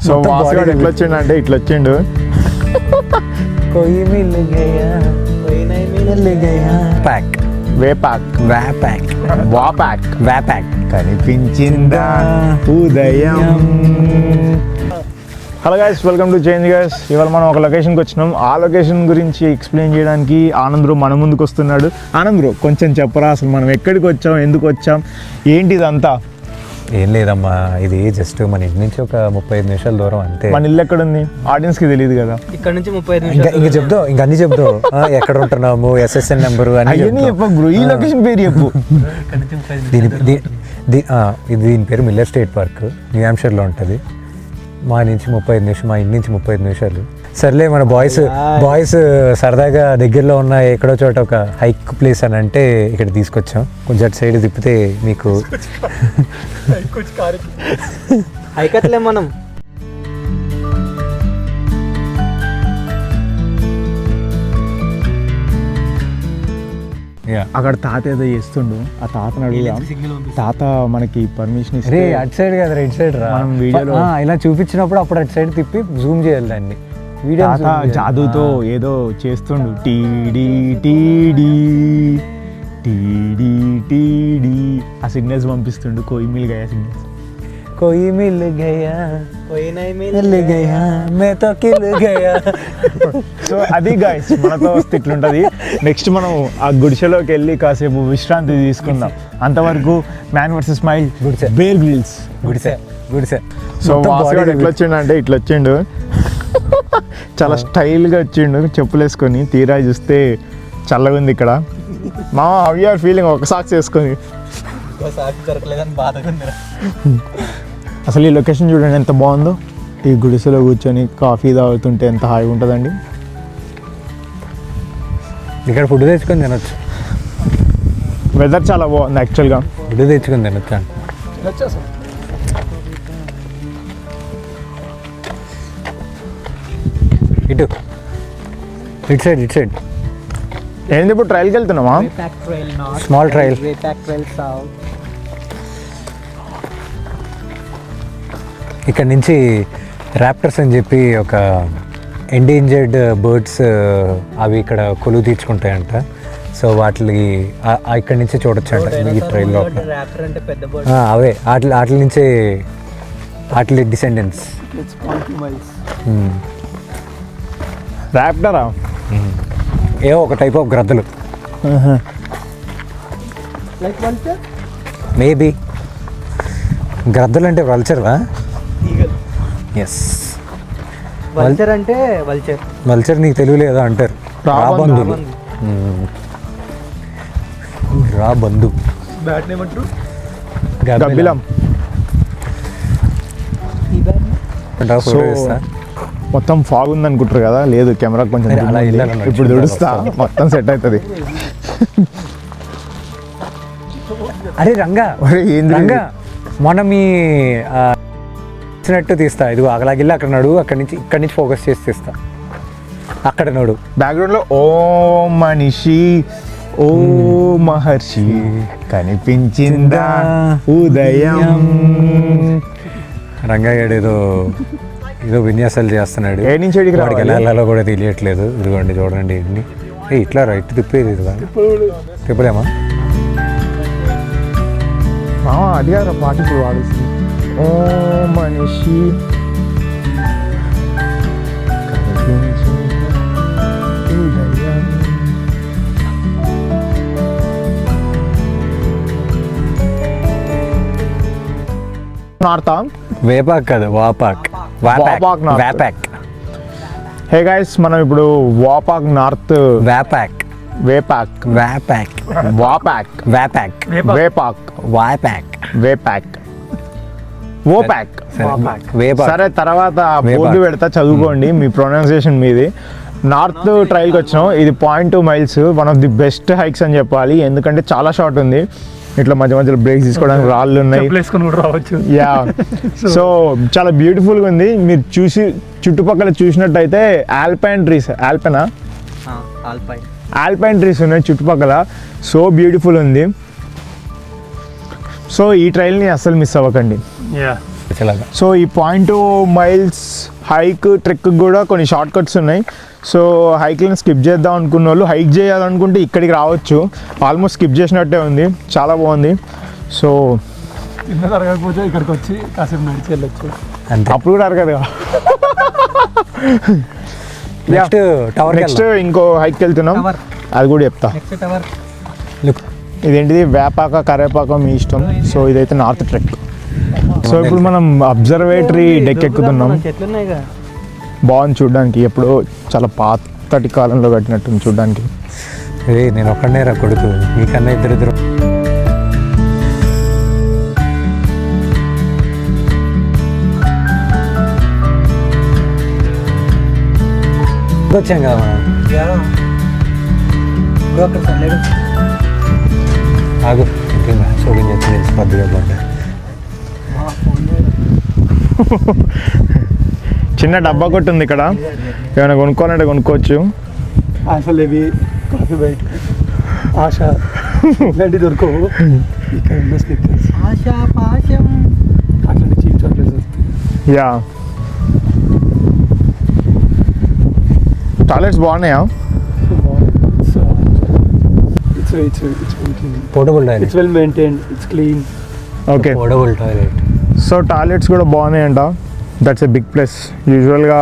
So వాసుగాడు ఎట్లా వచ్చిండు అంటే ఇట్లా వచ్చిండు. ప్యాక్ వేపాక్ వ్యాపాక్ వాపాక్ వ్యాపాక్ కనిపించిందా ఉదయం. Hello guys, welcome to change guys. ఇవాళ మనం ఒక లొకేషన్కి వచ్చినాం. ఆ లొకేషన్ గురించి ఎక్స్ప్లెయిన్ చేయడానికి ఆనంద్ బ్రో మన ముందుకు వస్తున్నాడు. ఆనంద్ బ్రో, కొంచెం చెప్పరా, అసలు మనం ఎక్కడికి వచ్చాం, ఎందుకు వచ్చాం, ఏంటి ఇదంతా? ఏం లేదమ్మా, ఇది జస్ట్ మన ఇంటి నుంచి ఒక 35 నిమిషాల దూరం అంతే. మన ఇల్లు ఎక్కడ ఉంది ఆడియన్స్కి తెలియదు కదా. ఇక్కడ నుంచి 35 నిమిషాలు. ఇంకా చెప్దాం, ఇంకా అన్ని చెప్దాం. ఎక్కడ ఉంటున్నాము, SSN నెంబరు అన్నీ చెప్పు బ్రో. ఈ లొకేషన్ పేరు చెప్పు. ఇక్కడ నుంచి 35 దీని పేరు మిల్లర్ స్టేట్ పార్క్, న్యూ హాంప్షైర్లో ఉంటుంది. మా ఇంటి నుంచి 35 నిమిషాలు. సర్లే, మన బాయ్స్ సరదాగా దగ్గరలో ఉన్న ఎక్కడో చోట ఒక హైక్ ప్లేస్ అని అంటే ఇక్కడ తీసుకొచ్చాం. కొంచెం అటు సైడ్ తిప్పితే మీకు హైకట్లే మనం. అక్కడ తాత ఏదో చేస్తుండు, ఆ తాతను అడుగుదాం. తాత మనకి పర్మిషన్ ఇస్తే. అటు సైడ్ కదా, రైట్ సైడ్ రా. మనం వీడియోలో ఇలా చూపించినప్పుడు అప్పుడు అటు సైడ్ తిప్పి జూమ్ చేయాలి దాన్ని. తాత జాదూతో ఏదో చేస్తుండు. టీడీ టీడీ టీడీ టీడీ ఆ సిగ్నల్స్ పంపిస్తుండు. కోయి మిల్ గయా సిగ్నల్స్. कोई मिल गया कोई नहीं मिल गया मैं तो किल गया. సో అది గాయస్, మనతో వస్తే ఇట్లుంటుంది. నెక్స్ట్ మనం ఆ గుడిసెలోకి వెళ్ళి కాసేపు విశ్రాంతి తీసుకుందాం. అంతవరకు మ్యాన్ వర్సెస్ స్మైల్ గుడిసె. బేర్ గ్రిల్స్ గుడిసె. సో వాసుగాడు ఎట్లా వచ్చిండు అంటే ఇట్లా వచ్చిండు. చాలా స్టైల్గా వచ్చిండు, చెప్పులు వేసుకొని. తీరా చూస్తే చల్లగా ఉంది ఇక్కడ. మా హౌ యు ఆర్ ఫీలింగ్? ఒక సాక్స్ వేసుకొని. దొరకలేదని బాధగా ఉంది. అసలు ఈ లొకేషన్ చూడండి ఎంత బాగుందో. ఈ గుడిసెలో కూర్చొని కాఫీ తాగుతుంటే ఎంత హాయిగా ఉంటుందండి. ఇక్కడ ఫుడ్ తెచ్చుకొని తినొచ్చు. వెదర్ చాలా బాగుంది యాక్చువల్గా. ఫుడ్ తెచ్చుకొని తినొచ్చు. ఇటు సైడ్ ఏంది ఇప్పుడు ట్రయల్కి వెళ్తున్నామా? Small trial. ఇక్కడ నుంచి ర్యాప్టర్స్ అని చెప్పి ఒక ఎండేంజర్డ్ బర్డ్స్ అవి ఇక్కడ కొలువు తీర్చుకుంటాయంట. సో వాటికి ఇక్కడి నుంచి చూడొచ్చు అంట ఈ ట్రైల్లో. అవే వాటి నుంచే వాటి డిసెండెంట్స్. ర్యాప్టరా? ఏవో ఒక టైప్ ఆఫ్ గ్రద్దలు మేబీ. గ్రద్దలు అంటే వల్చర్వా? ఎస్, వల్చర్ అంటే వల్చర్ నీకు తెలుగు లేదా అంటారు. రాబందులు. రాబందు. గబ్బిలం. సో మొత్తం ఫాగ్ ఉంది అనుకుంటారు కదా. లేదు, కెమెరా కొంచెం ఇప్పుడు దుడుస్తా, మొత్తం సెట్ అవుతుంది. అరే రంగా, మొన్న మీ వచ్చినట్టు తీస్తా. ఇది అగలాగిల్లా అక్కడ నడు, ఇక్కడి నుంచి ఫోకస్ చేసి తీస్తా. అక్కడ నడు. బ్యాక్గ్రౌండ్లో ఓ మనిషి ఓ మహర్షి కనిపించిందా ఉదయం. రంగయ్య ఏదో విన్యాసాలు చేస్తున్నాడు. ఏ నుంచి వాడికి ఎలా వెళ్ళాలో కూడా తెలియట్లేదు. ఇదిగోండి చూడండి. ఇట్లా రైట్ తిప్పేది. ఇది తిప్పలేమా? అడిగారా పాట ఇప్పుడు వాడేసి. ఓ మనిషి నార్తా వేపాక్ కాదు, వాపాక్. వ్యాపాక్. హే గైస్, మనం ఇప్పుడు వాపాక్ నార్త్. వేపాక్. సరే, తర్వాత బోర్డు పెడతా, చదువుకోండి. మీ ప్రొనౌన్సియేషన్ మీది. నార్త్ ట్రైల్కి వచ్చినాం. ఇది 0.2 miles. One of the best hikes అని చెప్పాలి, ఎందుకంటే చాలా షార్ట్ ఉంది. ఇట్లా మధ్య మధ్యలో బ్రేక్స్ తీసుకోవడానికి రాళ్ళు ఉన్నాయి. యా, సో చాలా బ్యూటిఫుల్గా ఉంది. మీరు చుట్టుపక్కల చూసినట్టయితే ఆల్పైన్ ట్రీస్ ఉన్నాయి చుట్టుపక్కల. సో బ్యూటిఫుల్ ఉంది. సో ఈ ట్రైల్ని అస్సలు మిస్ అవ్వకండి. అలాగా. సో ఈ 0.2 మైల్స్ హైక్ ట్రెక్ కూడా కొన్ని షార్ట్ కట్స్ ఉన్నాయి. సో హైక్లను స్కిప్ చేద్దాం అనుకున్న వాళ్ళు హైక్ చేయాలనుకుంటే ఇక్కడికి రావచ్చు. ఆల్మోస్ట్ స్కిప్ చేసినట్టే ఉంది, చాలా బాగుంది. సో కింద తరగకపోతే ఇక్కడికి వచ్చి కాసేపు నడిచి వెళ్ళొచ్చు. అంతే. అప్పుడు కూడా అరగదు. నెక్స్ట్ ఇంకో హైక్ వెళ్తున్నాం, Tower. అది కూడా చెప్తా. Next tower. ఇదేంటిది వేపాక కరేపాక మీ ఇష్టం. సో ఇదైతే నార్త్ ట్రెక్. సో ఇప్పుడు మనం అబ్జర్వేటరీ డెక్ ఎక్కుతున్నాం. చెట్లు ఉన్నాయిగా. బాగుంది చూడడానికి, ఎప్పుడో చాలా పాతటి కాలంలో కట్టినట్టుంది చూడడానికి. నేను ఒక్కడనే రా కొడుకు, మీకన్నా ఇద్దరు వచ్చాం కదా మనం. బ్రో అక్కడ సన్లైట్ ఆగు, షూటింగ్ వచ్చి తెలిసిపోద్ది కదా. చిన్న డబ్బా కొట్టు ఉంది ఇక్కడ, ఏమైనా కొనుక్కోవాలంటే కొనుక్కోవచ్చు. అసలు ఇవి కాఫీ బయట ఆశ ఇలాంటివి దొరకవు. ఇక్కడ ఉన్న స్నిక్కర్స్ ఆశా పాశం. అట్లాంటి చీప్ చాక్లెట్స్ వస్తాయి. యా, టాయిలెట్స్ బాగున్నాయా? Portable It's toilet. well maintained, it's clean. Okay, portable toilet. So toilets కూడా బాగున్నాయంట. That's a big plus. యూజువల్గా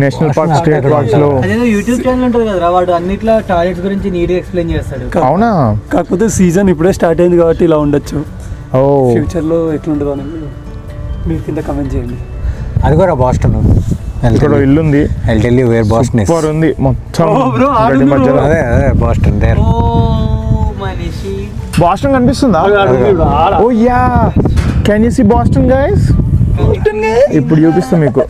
నేషనల్ పార్క్, స్టేట్ పార్క్స్లో. అదేదో యూట్యూబ్ ఛానల్ ఉంటుంది కదా వాడు అన్నిట్లో టాయిలెట్స్ గురించి నీట్గా ఎక్స్ప్లెయిన్ చేస్తాడు. అవునా? కాకపోతే సీజన్ ఇప్పుడే స్టార్ట్ అయింది కాబట్టి ఇలా ఉండొచ్చు. ఓ, ఫ్యూచర్లో ఎట్లుంటుందో అనేది మీరు కింద కమెంట్ చేయండి. అది కూడా బాస్టన్. ఇక్కడ ఇల్లు ఉంది, వేర్ బాస్టన్ సూపర్ ఉంది మొత్తం. Oh, bro, గడ్డి మధ్యలో. అదే బాస్టన్ దేర్. ఓ మనిషి. బాస్టన్ కనిపిస్తుందా? Oh yeah, can you see Boston guys? ఇప్పుడు చూపిస్తా మీకు.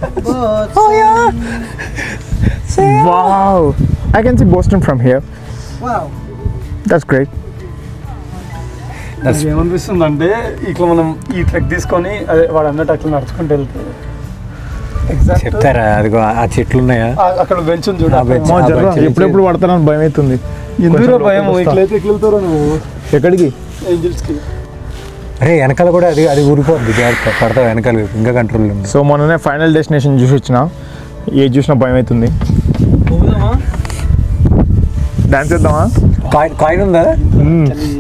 Wow, I can see Boston from here. Wow. That's great. నాకు ఏమనిపిస్తుంది అంటే ఇట్లా మనం ఈ ట్రెక్ తీసుకొని అదే వాడు అన్నట్టు అట్లా నడుచుకుంటూ వెళ్తే ఎగ్జాక్ట్ చెప్తారా? అదిగో ఆ చెట్లు ఉన్నాయా? అక్కడ బెంచ్ ఉంది చూడ. ఆ bench. మా జర్ర ఎప్పుడెప్పుడు పడతానని భయం అవుతుంది. ఎందుకు భయం? కొంచెం ఇట్లయితే ఎట్లెళ్తారో నువ్వు ఎక్కడికి? ఏంజల్స్కి. అరే వెనకాల కూడా అది ఊరిపోద్ది, జాగ్రత్త పడతావు వెనకాల వైపు, ఇంకా కంట్రోల్ ఉంది. సో మొన్ననే ఫైనల్ డెస్టినేషన్ చూసి వచ్చిన, ఏది చూసినా భయం అవుతుంది. పోదామా? డాన్స్ చేద్దామా? కాయిన్ ఉందా?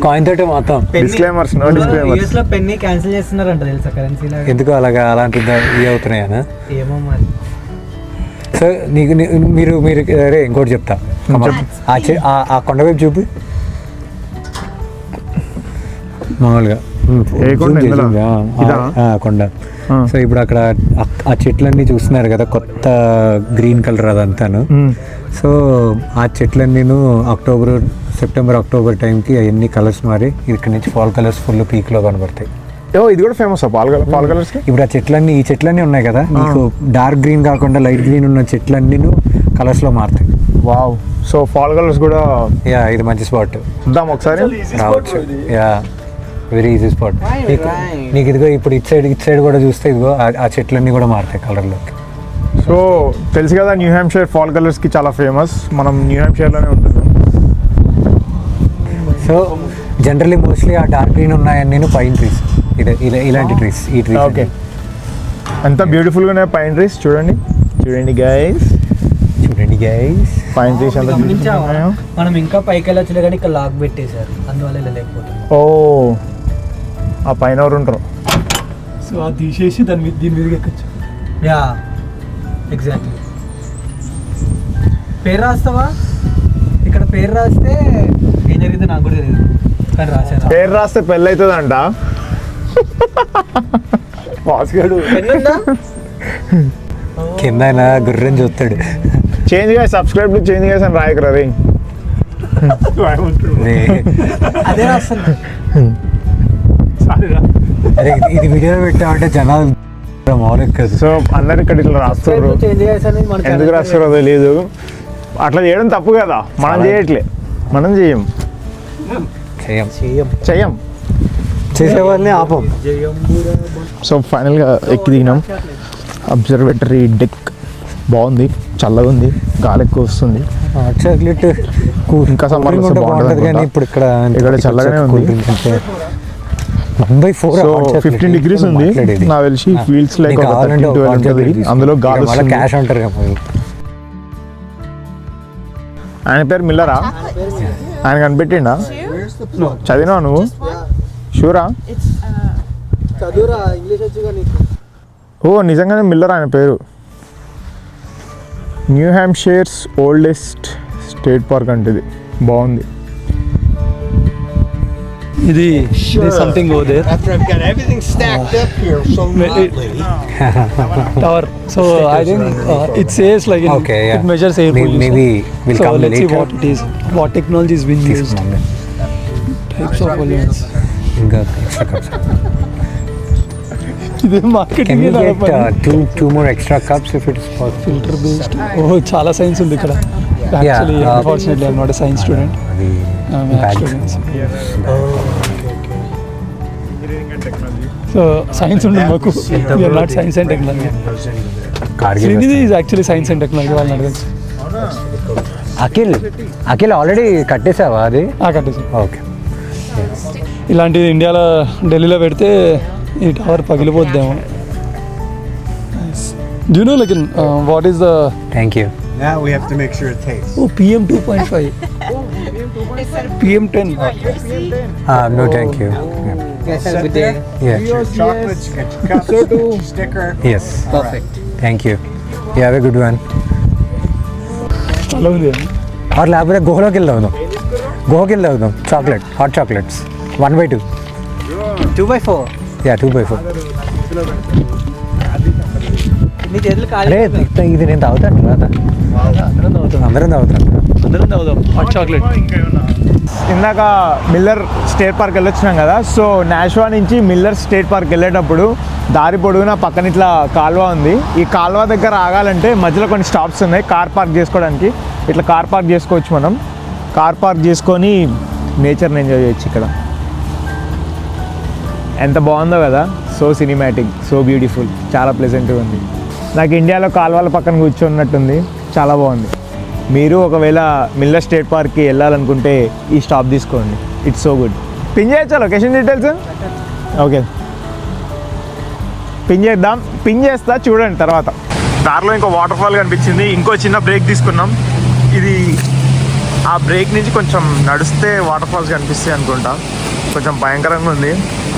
కాయిన్ తోటే మొత్తం. Disclaimers, no disclaimers. యూఎస్ లో పెన్ని క్యాన్సిల్ చేస్తున్నారంట తెలుసా కరెన్సీ లాగా. ఎందుకు అలాగా అలాంటి ఇవి అవుతున్నాయనా? ఏమో మరి. సో మీరు అరే ఇంకోటి చెప్తా. ఆ కొండ వైపు చూపి మామూలుగా. ఏ కొండ? Zoom చేయి, ఇందులో? zoom చేయి. ఇదా? కొండ. సో ఇప్పుడు అక్కడ ఆ చెట్లన్నీ చూస్తున్నారు కదా, కొత్త గ్రీన్ కలర్ అదంతాను. సో ఆ చెట్లన్నీను సెప్టెంబర్ అక్టోబర్ టైంకి అవన్నీ కలర్స్ మారి ఇక్కడ నుంచి ఫాల్ కలర్స్ ఫుల్ పీక్లో కనబడతాయి. ఓ, ఇది కూడా ఫేమస్ పాల్ కలర్స్. ఇప్పుడు ఈ చెట్లన్నీ ఉన్నాయి కదా, నీకు డార్క్ గ్రీన్ కాకుండా లైట్ గ్రీన్ ఉన్న చెట్లన్నీ కలర్స్లో మారుతాయి. వావ్, సో ఫాల్ కలర్స్ కూడా. యా, ఇది మంచి స్పాట్. చూద్దాం ఒకసారి. రావచ్చు. Yeah, very easy spot. నీకు ఇదిగో ఇప్పుడు ఇటు సైడ్ కూడా చూస్తే ఇదిగో ఆ చెట్లన్నీ కూడా మారుతాయి కలర్లోకి. సో తెలుసు కదా, న్యూ హ్యాంప్షైర్ ఫాల్ కలర్స్కి చాలా ఫేమస్. మనం న్యూ హ్యాంప్షైర్లోనే ఉంటున్నాం. సో జనరల్లీ మోస్ట్లీ ఆ డార్క్ గ్రీన్ ఉన్నాయని నేను పైన్ ట్రీస్, ఇలాంటి ట్రీస్, ఈ ట్రీస్. ఓకే, ఎంత బ్యూటిఫుల్గా ఉన్నాయి పైన్ ట్రీస్. చూడండి గైస్, పైన్ ట్రీస్ ఎంత beautiful ఉన్నాయో. మనం ఇంకా పైకి వెళ్ళొచ్చులే కానీ ఇక్కడ లాక్ పెట్టేశారు, అందువల్ల వెళ్ళలేకపోతున్నాం. ఓ, ఆ పైన ఎవరు ఉంటారు? సో అది తీసేసి దీని మీదకి ఎక్కొచ్చు. Yeah, exactly. పేరు రాస్తావా? ఇక్కడ పేరు రాస్తే ఏం జరిగిందో నాకు కూడా తెలియదు, కానీ రాశాను. పేరు రాస్తే పెళ్ళి అవుతుందంట. పాస్గాడు పెన్నుందా? కింద ఆయన గుర్రం చూస్తాడు. చేంజ్ గా సబ్స్క్రైబ్ టు చేంజ్ చేసి అని రాయకరా రే. అదే రాస్తున్నా. అరే ఇది వీడియో పెట్టామంటే జనాలు మామూలుగా కాదు. సో అందరు ఇక్కడ ఇట్లా రాస్తారు, చేంజ్ చేయాల్సి మన ఎందుకు రాస్తారో తెలియదు. అట్లా చేయడం తప్పు కదా, మనం చేయట్లే, మనం చెయ్యం చెయ్యం చేసే వాళ్ళని ఆపం. సో ఫైనల్గా ఎక్కి దిగినాం. అబ్జర్వేటరీ డెక్ బాగుంది, చల్లగా ఉంది, గాలి ఎక్కువ వస్తుంది. చాక్లెట్ ఇంకా సమ్మర్ వస్తే బాగుంటుంది కానీ ఇప్పుడు ఇక్కడ చల్లగానే ఉంది. 1/4 సో 15 డిగ్రీస్ ఉంది నాకు తెలిసి ఫీల్స్ లైక్ 12 ఉంటుంది అందులో గాలి వస్తుంది. క్యాష్ అంటారు కదా. ఆయన పేరు మిల్లరా? ఆయన కనిపెట్టిండా? చదివినావా నువ్వు? షూరా? చదువురా ఇంగ్లీష్ వచ్చుగా నీకు. ఓ నిజంగానే మిల్లర్ ఆయన పేరు. New Hampshire's oldest state park అంటే ఇది బాగుంది. ఇది something oh there After I've got everything stacked up here so neatly. tower. So I think it says like Okay, yeah. it measures air pollution. Maybe we'll so come let's see later. what it is. What technology is being used. Types of pollutants. ఇంకా extra cups. ఇది Can marketing you get two more extra cups if it is possible? Filter based. ఓ చాలా science ఉంది ఇక్కడ. Actually, unfortunately, I'm not a science student. అది I'm a bags. student. So science ఉండదు మాకు. We are not science and technology. Kargil Srinidhi is actually science and technology. వాళ్ళు నాకు తెలుసు. అఖిల్ ఆల్రెడీ కట్టేసావా అది? కట్టేసి ఓకే. ఇలాంటిది ఇండియాలో ఢిల్లీలో పెడితే ఈ టవర్ పగిలిపోద్దేమో. Do you know like what is the thank you. Now we have to make sure it tastes. PM 2.5 PM 10 no thank you. Set there. Yeah. Your chocolates, you got your cups, your sticker. Yes. Thank you. You have a good one. చాలా ఉంది. और లేకపోతే గుహలోకి వెళ్దాం chocolate hot chocolates 1/2. 2/4 yeah 2/4. నీ చేతులు అరే ఇది నేను తాగుతాను కదా. అందరం తాగుతాం హాట్ చాక్లెట్. ఇందాక మిల్లర్ స్టేట్ పార్క్ వెళ్ళొచ్చినాం కదా. సో నాష్వా నుంచి మిల్లర్ స్టేట్ పార్క్ వెళ్ళేటప్పుడు దారి పొడవునా పక్కన ఇట్లా కాల్వ ఉంది. ఈ కాల్వ దగ్గర ఆగాలంటే మధ్యలో కొన్ని స్టాప్స్ ఉన్నాయి కార్ పార్క్ చేసుకోవడానికి. ఇట్లా కార్ పార్క్ చేసుకోవచ్చు. మనం కార్ పార్క్ చేసుకొని నేచర్ని ఎంజాయ్ చేయొచ్చు. ఇక్కడ ఎంత బాగుందో కదా. సో సినిమాటిక్, సో బ్యూటిఫుల్, చాలా ప్లెజెంట్గా ఉంది. నాకు ఇండియాలో కాల్వల పక్కన కూర్చున్నట్టుంది. చాలా బాగుంది. మీరు ఒకవేళ మిల్లర్ స్టేట్ పార్క్కి వెళ్ళాలనుకుంటే ఈ స్టాప్ తీసుకోండి. It's so good. పిన్ చేయొచ్చా లొకేషన్ డీటెయిల్స్? ఓకే పిన్ చేస్తా చూడండి తర్వాత. దారిలో ఇంకో వాటర్ ఫాల్ కనిపించింది. ఇంకో చిన్న బ్రేక్ తీసుకున్నాం. ఇది ఆ బ్రేక్ నుంచి కొంచెం నడిస్తే వాటర్ ఫాల్స్ కనిపిస్తాయి అనుకుంటా. కొంచెం భయంకరంగా ఉంది.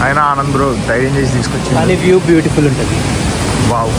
అయినా ఆనంద్ బ్రో ధైర్యం చేసి తీసుకొచ్చింది. కానీ వ్యూ బ్యూటిఫుల్ ఉంటుంది. వావ్.